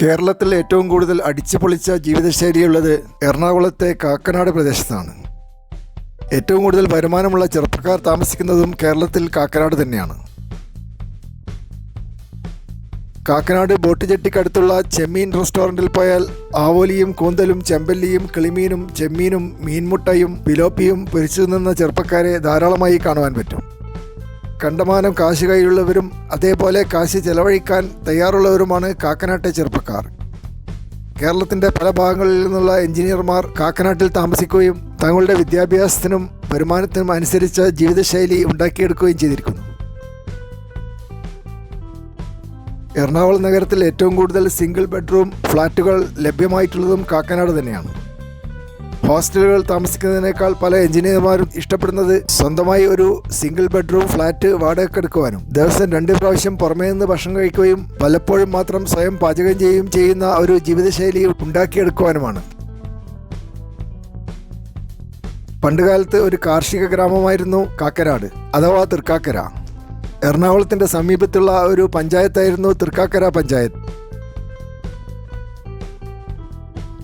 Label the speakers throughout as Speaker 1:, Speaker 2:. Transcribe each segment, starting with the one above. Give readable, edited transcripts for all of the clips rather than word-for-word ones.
Speaker 1: കേരളത്തിൽ ഏറ്റവും കൂടുതൽ അടിച്ചുപൊളിച്ച ജീവിതശൈലിയുള്ളത് എറണാകുളത്തെ കാക്കനാട് പ്രദേശത്താണ്. ഏറ്റവും കൂടുതൽ വരുമാനമുള്ള ചെറുപ്പക്കാർ താമസിക്കുന്നതും കേരളത്തിൽ കാക്കനാട് തന്നെയാണ്. കാക്കനാട് ബോട്ട് ജെട്ടിക്കടുത്തുള്ള ചെമ്മീൻ റെസ്റ്റോറൻറ്റിൽ പോയാൽ ആവോലിയും കൂന്തലും ചെമ്പല്ലിയും കിളിമീനും ചെമ്മീനും മീൻമുട്ടയും പിലോപ്പിയും പൊരിച്ചു നിന്ന ചെറുപ്പക്കാരെ ധാരാളമായി കാണുവാൻ പറ്റും. കണ്ടമാനം കാശ് കൈയുള്ളവരും അതേപോലെ കാശ് ചെലവഴിക്കാൻ തയ്യാറുള്ളവരുമാണ് കാക്കനാട്ടെ ചെറുപ്പക്കാർ. കേരളത്തിൻ്റെ പല ഭാഗങ്ങളിൽ നിന്നുള്ള എഞ്ചിനീയർമാർ കാക്കനാട്ടിൽ താമസിക്കുകയും തങ്ങളുടെ വിദ്യാഭ്യാസത്തിനും വരുമാനത്തിനും അനുസരിച്ച ജീവിതശൈലി ഉണ്ടാക്കിയെടുക്കുകയും ചെയ്തിരിക്കുന്നു. എറണാകുളം നഗരത്തിൽ ഏറ്റവും കൂടുതൽ സിംഗിൾ ബെഡ്റൂം ഫ്ലാറ്റുകൾ ലഭ്യമായിട്ടുള്ളതും കാക്കനാട് തന്നെയാണ്. ഹോസ്റ്റലുകൾ താമസിക്കുന്നതിനേക്കാൾ പല എഞ്ചിനീയർമാരും ഇഷ്ടപ്പെടുന്നത് സ്വന്തമായി ഒരു സിംഗിൾ ബെഡ്റൂം ഫ്ലാറ്റ് വാടകയ്ക്കെടുക്കുവാനും ദിവസം 2 പ്രാവശ്യം പുറമേ നിന്ന് ഭക്ഷണം കഴിക്കുകയും പലപ്പോഴും മാത്രം സ്വയം പാചകം ചെയ്യുകയും ചെയ്യുന്ന ഒരു ജീവിതശൈലി ഉണ്ടാക്കിയെടുക്കുവാനുമാണ്. പണ്ടുകാലത്ത് ഒരു കാർഷിക ഗ്രാമമായിരുന്നു കാക്കനാട് അഥവാ തൃക്കാക്കര. എറണാകുളത്തിൻ്റെ സമീപത്തുള്ള ഒരു പഞ്ചായത്തായിരുന്നു തൃക്കാക്കര പഞ്ചായത്ത്.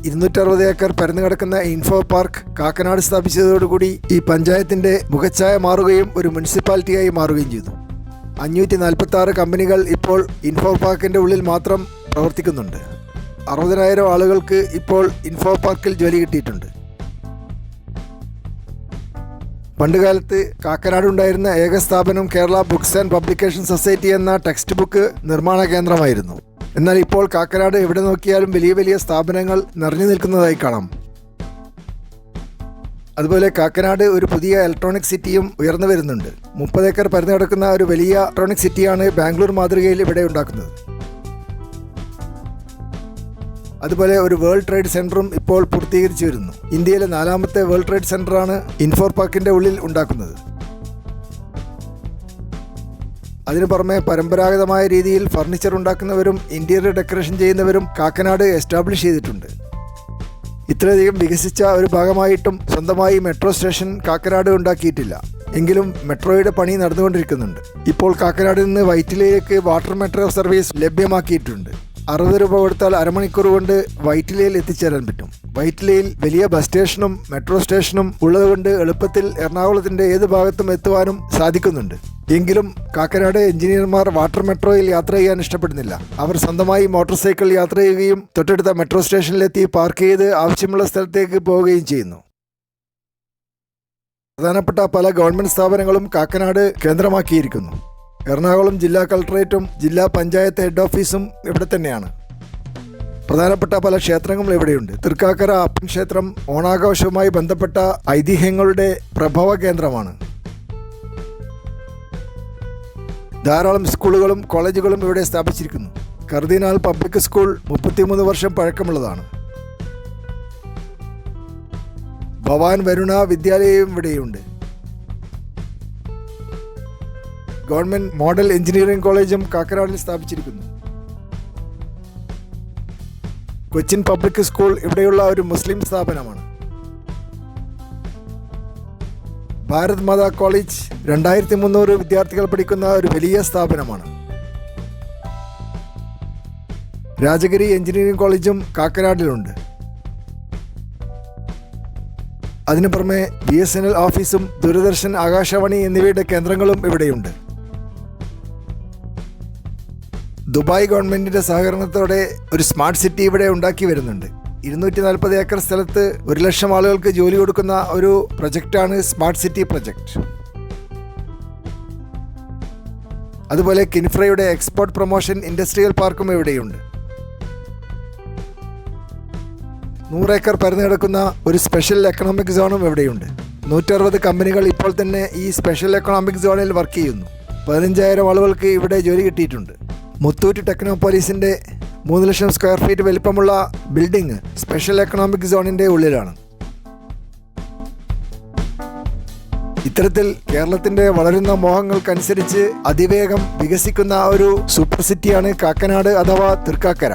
Speaker 1: 260 ഏക്കർ പരന്നു കിടക്കുന്ന ഇൻഫോ പാർക്ക് കാക്കനാട് സ്ഥാപിച്ചതോടുകൂടി ഈ പഞ്ചായത്തിൻ്റെ മുഖച്ഛായ മാറുകയും ഒരു മുനിസിപ്പാലിറ്റിയായി മാറുകയും ചെയ്തു. 546 കമ്പനികൾ ഇപ്പോൾ ഇൻഫോ പാർക്കിൻ്റെ ഉള്ളിൽ മാത്രം പ്രവർത്തിക്കുന്നുണ്ട്. 60,000 ആളുകൾക്ക് ഇപ്പോൾ ഇൻഫോ പാർക്കിൽ ജോലി കിട്ടിയിട്ടുണ്ട്. പണ്ടുകാലത്ത് കാക്കനാട് ഉണ്ടായിരുന്ന ഏക സ്ഥാപനം Kerala books and publication society എന്ന ടെക്സ്റ്റ് ബുക്ക് നിർമ്മാണ കേന്ദ്രമായിരുന്നു. എന്നാൽ ഇപ്പോൾ കാക്കനാട് എവിടെ നോക്കിയാലും വലിയ വലിയ സ്ഥാപനങ്ങൾ നിറഞ്ഞു നിൽക്കുന്നതായി കാണാം. അതുപോലെ കാക്കനാട് ഒരു പുതിയ ഇലക്ട്രോണിക് സിറ്റിയും ഉയർന്നു വരുന്നുണ്ട്. 30 ഏക്കർ പരന്നു കിടക്കുന്ന ഒരു വലിയ ഇലക്ട്രോണിക് സിറ്റിയാണ് ബാംഗ്ലൂർ മാതൃകയിൽ ഇവിടെ ഉണ്ടാക്കുന്നത്. അതുപോലെ ഒരു വേൾഡ് ട്രേഡ് സെൻറ്ററും ഇപ്പോൾ പൂർത്തീകരിച്ചു വരുന്നു. ഇന്ത്യയിലെ 4ാമത്തെ വേൾഡ് ട്രേഡ് സെൻറ്ററാണ് ഇൻഫോ പാർക്കിൻ്റെ ഉള്ളിൽ ഉണ്ടാക്കുന്നത്. അതിനു പുറമെ പരമ്പരാഗതമായ രീതിയിൽ ഫർണിച്ചർ ഉണ്ടാക്കുന്നവരും ഇന്റീരിയർ ഡെക്കറേഷൻ ചെയ്യുന്നവരും കാക്കനാട് എസ്റ്റാബ്ലിഷ് ചെയ്തിട്ടുണ്ട്. ഇത്രയധികം വികസിച്ച ഒരു ഭാഗമായിട്ടും സ്വന്തമായി മെട്രോ സ്റ്റേഷൻ കാക്കനാട് ഉണ്ടാക്കിയിട്ടില്ല. എങ്കിലും മെട്രോയുടെ പണി നടന്നുകൊണ്ടിരിക്കുന്നുണ്ട്. ഇപ്പോൾ കാക്കനാടിൽ നിന്ന് വൈറ്റിലയിലേക്ക് വാട്ടർ മെട്രോ സർവീസ് ലഭ്യമാക്കിയിട്ടുണ്ട്. 60 രൂപ കൊടുത്താൽ അരമണിക്കൂർ കൊണ്ട് വൈറ്റിലയിൽ എത്തിച്ചേരാൻ പറ്റും. വൈറ്റിലയിൽ വലിയ ബസ് സ്റ്റേഷനും മെട്രോ സ്റ്റേഷനും ഉള്ളതുകൊണ്ട് എളുപ്പത്തിൽ എറണാകുളത്തിൻ്റെ ഏത് ഭാഗത്തും എത്തുവാനും സാധിക്കുന്നുണ്ട്. എങ്കിലും കാക്കനാട് എഞ്ചിനീയർമാർ വാട്ടർ മെട്രോയിൽ യാത്ര ചെയ്യാൻ ഇഷ്ടപ്പെടുന്നില്ല. അവർ സ്വന്തമായി മോട്ടോർ സൈക്കിൾ യാത്ര ചെയ്യുകയും തൊട്ടടുത്ത മെട്രോ സ്റ്റേഷനിലെത്തി പാർക്ക് ചെയ്ത് ആവശ്യമുള്ള സ്ഥലത്തേക്ക് പോവുകയും ചെയ്യുന്നു. പ്രധാനപ്പെട്ട പല ഗവൺമെൻറ് സ്ഥാപനങ്ങളും കാക്കനാട് കേന്ദ്രമാക്കിയിരിക്കുന്നു. എറണാകുളം ജില്ലാ കളക്ടറേറ്റും ജില്ലാ പഞ്ചായത്ത് ഹെഡ് ഓഫീസും ഇവിടെ തന്നെയാണ്. പ്രധാനപ്പെട്ട പല ക്ഷേത്രങ്ങളും ഇവിടെയുണ്ട്. തൃക്കാക്കര അപ്പൻ ക്ഷേത്രം ഓണാഘോഷവുമായി ബന്ധപ്പെട്ട ഐതിഹ്യങ്ങളുടെ പ്രഭവ കേന്ദ്രമാണ്. ധാരാളം സ്കൂളുകളും കോളേജുകളും ഇവിടെ സ്ഥാപിച്ചിരിക്കുന്നു. കർദിനാൾ പബ്ലിക് സ്കൂൾ 33 വർഷം പഴക്കമുള്ളതാണ്. ഭവാൻ വരുണ വിദ്യാലയവും ഇവിടെയുണ്ട്. ഗവൺമെൻറ് മോഡൽ എഞ്ചിനീയറിംഗ് കോളേജും കാക്കനാടിൽ സ്ഥാപിച്ചിരിക്കുന്നു. കൊച്ചിൻ പബ്ലിക് സ്കൂൾ ഇവിടെയുള്ള ഒരു മുസ്ലിം സ്ഥാപനമാണ്. ഭാരത് മാതാ കോളേജ് 2300 വിദ്യാർത്ഥികൾ പഠിക്കുന്ന ഒരു വലിയ സ്ഥാപനമാണ്. രാജഗിരി എഞ്ചിനീയറിംഗ് കോളേജും കാക്കനാടിലുണ്ട്. അതിനു പുറമെ BSNL ഓഫീസും ദൂരദർശൻ ആകാശവാണി എന്നിവയുടെ കേന്ദ്രങ്ങളും ഇവിടെയുണ്ട്. ദുബായ് ഗവൺമെൻറ്റിൻ്റെ സഹകരണത്തോടെ ഒരു സ്മാർട്ട് സിറ്റി ഇവിടെ ഉണ്ടാക്കി വരുന്നുണ്ട്. 240 ഏക്കർ സ്ഥലത്ത് 1 ലക്ഷം ആളുകൾക്ക് ജോലി കൊടുക്കുന്ന ഒരു പ്രൊജക്റ്റാണ് സ്മാർട്ട് സിറ്റി പ്രൊജക്റ്റ്. അതുപോലെ കിൻഫ്രയുടെ എക്സ്പോർട്ട് പ്രൊമോഷൻ ഇൻഡസ്ട്രിയൽ പാർക്കും ഇവിടെയുണ്ട്. 100 ഏക്കർ പരന്നു കിടക്കുന്ന ഒരു സ്പെഷ്യൽ എക്കണോമിക് സോണും ഇവിടെയുണ്ട്. 160 കമ്പനികൾ ഇപ്പോൾ തന്നെ ഈ സ്പെഷ്യൽ എക്കണോമിക് സോണിൽ വർക്ക് ചെയ്യുന്നു. 15,000 ആളുകൾക്ക് ഇവിടെ ജോലി കിട്ടിയിട്ടുണ്ട്. മുത്തൂറ്റ് ടെക്നോപോളിസിൻ്റെ 3 ലക്ഷം സ്ക്വയർ ഫീറ്റ് വലിപ്പമുള്ള ബിൽഡിംഗ് സ്പെഷ്യൽ എക്കണോമിക് സോണിൻ്റെ ഉള്ളിലാണ്. ഇത്തരത്തിൽ കേരളത്തിൻ്റെ വളരുന്ന മോഹങ്ങൾക്കനുസരിച്ച് അതിവേഗം വികസിക്കുന്ന ഒരു സൂപ്പർ സിറ്റിയാണ് കാക്കനാട് അഥവാ തൃക്കാക്കര.